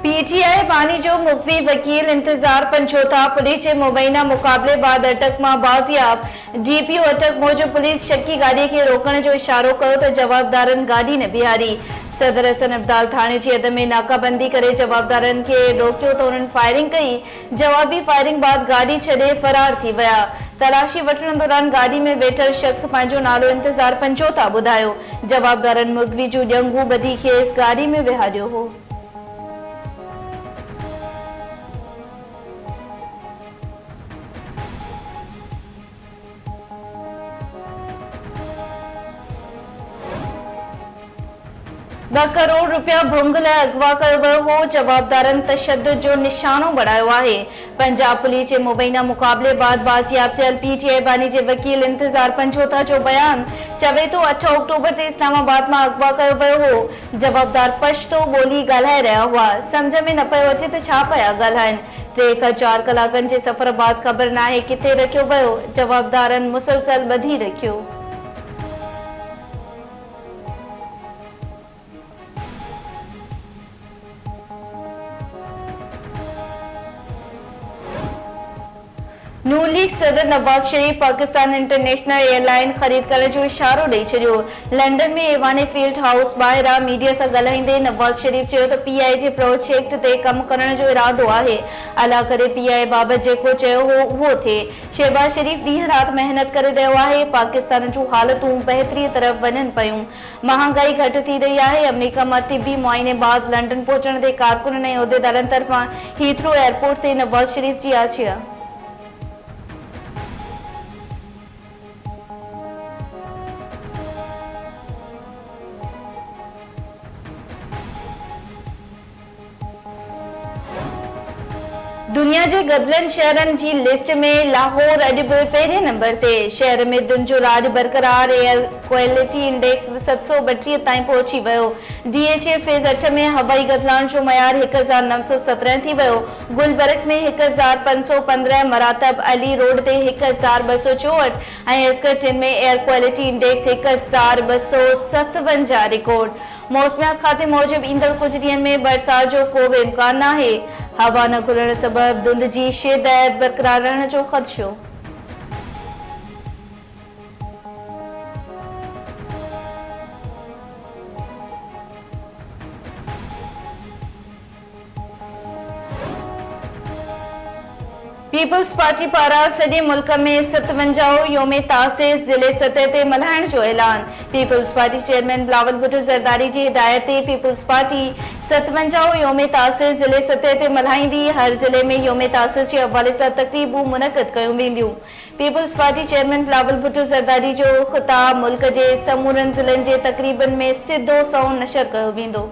PTI बानी जो मुख्वी वकील इंतजार पंचोथा पुलिस के मुबैना मुकाबले बाद अटक में बाजियाब डीपीओ अटक मौजूद पुलिस शक्की गाड़ी के रोकने जो इशारो कयो तो जवाबदारन गाड़ी ने बिहारी सदर हसन अब्दाल थाने की हद में नाकाबंदी करे जवाबदारन के रोकियो तो उन्होंने फायरिंग कई। जवाबी फायरिंग बाद गाड़ी छे फरार थी वया। तलाशी वठण दौरान गाड़ी में वेठल शख्स पांचो नालो इंतजार पंचोथा बुधायो। जवाबदारन मुख्वी जो ॾंगू बधी खेस गाड़ी में विहारियो हो। $2 करोड़ रुपया भुंग लाइ अगवा कयो वियो हो। जवाबदारन तशद्दुद जो निशानो बढ़ायो आहे। पंजाब पुलिस के मुबैना मुकाबले बाद बाजियाब थियल पीटीआई बानी के वकील इंतजार पंचोथा जो बयान चवे तो 8 अक्टूबर ते इस्लामाबाद में अगवा कयो वियो हो। जवाबदार पश्तो बोली ॻाल्हाए रहा हुआ। समझ में न पियो अचे त छा पिया ॻाल्हाइनि। 3 खां 4 कलाकनि जे सफ़र बाद ख़बर नाहे किथे रखियो वियो। जवाबदारन मुसलसल ॿधी रखियो। नून लीग सदर नवाज शरीफ पाकिस्तान इंटरनेशनल एयरलाइन खरीद करण जो इशारो ॾेई छॾियो। लंडन में एवाने फील्ड हाउस ॿाहिरां मीडिया सां ॻाल्हाईंदे नवाज शरीफ चयो त पीआई जे प्रोजेक्ट ते कम करण जो इरादो आहे। अला करे पीआई बाबति जेको चयो हो उहो थिए। शहबाज शरीफ ॾींहं राति मेहनत करे रहियो आहे। पाकिस्तान जूं हालतूं बहितरीअ तरफ़ वञनि पयूं। महांगाई घटि थी रही आहे। अमरीका मां तिबी मुआइने बाद लंडन पहुचण ते कारकुननि ऐं उहिदेदारनि तरफ़ां हीथ्रो एयरपोर्ट ते नवाज शरीफ जी आछिया। दुनिया के गदलन शहरन की लिस्ट में लाहौर अॼु बि पहिरें नंबर ते। शहर में दिन जो राज बरकरार। एयर क्वालिटी इंडेक्स 732 ताईं पहुची वियो। डीएचए फेज़ 8 में हवाई गदलान जो मयार 1917 थी वियो। गुलबर्ग में 1515, मरातब अली रोड ते 1264 ऐं अस्करटिन में एयर क्वालिटी इंडेक्स 1257 रिकॉर्ड। मौसमियात खाते मूजिब ईंदड़ कुछ ॾींहनि में बरसात जो को भी इम्कान नाहे। हवा न खुलण सबब धुंध जी शिदत बरकरार रहण जो ख़दशो। पीपल्स पार्टी पारां सॼे मुल्क में 57 योम तासीस ज़िले सतह ते मल्हाइण जो ऐलान। Peoples party chairman Bilawal Bhutto Zardari ji हिदायत ते पीपल्स पार्टी 57 योम तासीस ज़िले सतह ते मल्हाईंदी। हर ज़िले में योम तासीस के हवाले सां तक़रीबूं मुनक़द कयूं वेंदियूं। Peoples party chairman Bilawal Bhutto Zardari जो ख़िताब मुल्क जे समूरनि ज़िलनि जे तक़रीबन में सिधो सओं नशर कयो वेंदो।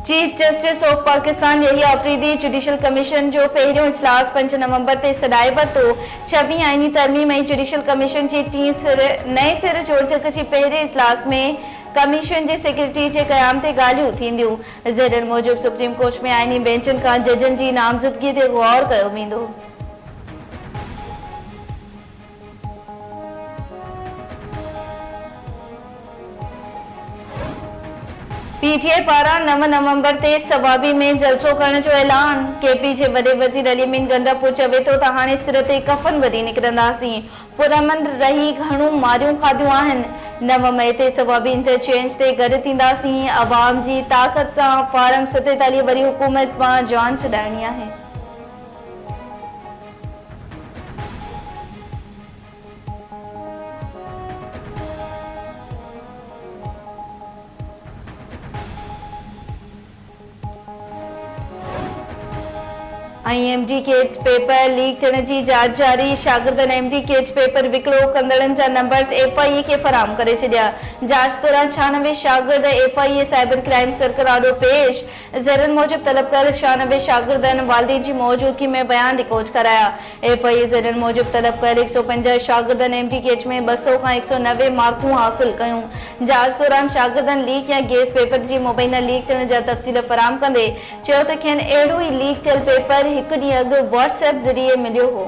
चीफ जस्टिस ऑफ पाकिस्तान यही आफरीदी जुडिशल कमीशन जो पहिरियों इजलास 5 नवंबर ते सॾाए वरितो। 26 आईनी तरमीम ऐं जुडिशल कमीशन जे नए सिर जोड़जक जी पहिरें इजलास में कमीशन जे सेक्रेटरी जे क़याम ते ॻाल्हियूं थींदियूं। ज़रियनि मूजिब सुप्रीम कोर्ट में आईनी बेंचनि खां जजनि जी नामज़दगी ते गौर कयो वेंदो। पीटीआई पारां 9 नवंबर ते सवाबी में जलसो करण जो ऐलान। केपी जे वॾे वज़ीर अलीमीन गंडापुर चवे थो त हाणे सिर ते कफन ॿधी निकिरंदासीं। पुरअमन रही घणियूं मारियूं खाधियूं आहिनि। 9 मई ते सवाबी इंटरचेंज ते गॾु थींदासीं। अवाम जी ताक़त सां फारम 47 वरी हुकूमत मां जान छॾाइणी आहे। एमडी केट पेपर लीक थियण जी जांच जारी। शागिर्दनि एमडी केट पेपर विकिणो कंदड़नि जा नंबर्स एफआईए खे फराहम करे छॾिया। जांच दौरान 96 शागिर्द एफआईए साइबर क्राइम सर्कल आॾो पेश। ज़रियनि मूजिब तलबकार 96 शागिर्दनि वालिदैन जी मौजूदगी में बयान रिकॉर्ड कराया। एफआईए ज़रियनि मूजिब तलबकार 150 शागिर्दनि एमडी केट में 200 खां 190 मार्कूं हासिल कयूं। जांच दौरान शागिर्दनि लीक या गैस पेपर जी मुबैना लीक थियण जा तफ़सील फराहम कंदे चयो त खेनि अहिड़ो ई लीक थियल पेपर 1 ॾींहुं अॻु व्हाट्सएप ज़रिए मिलियो हो।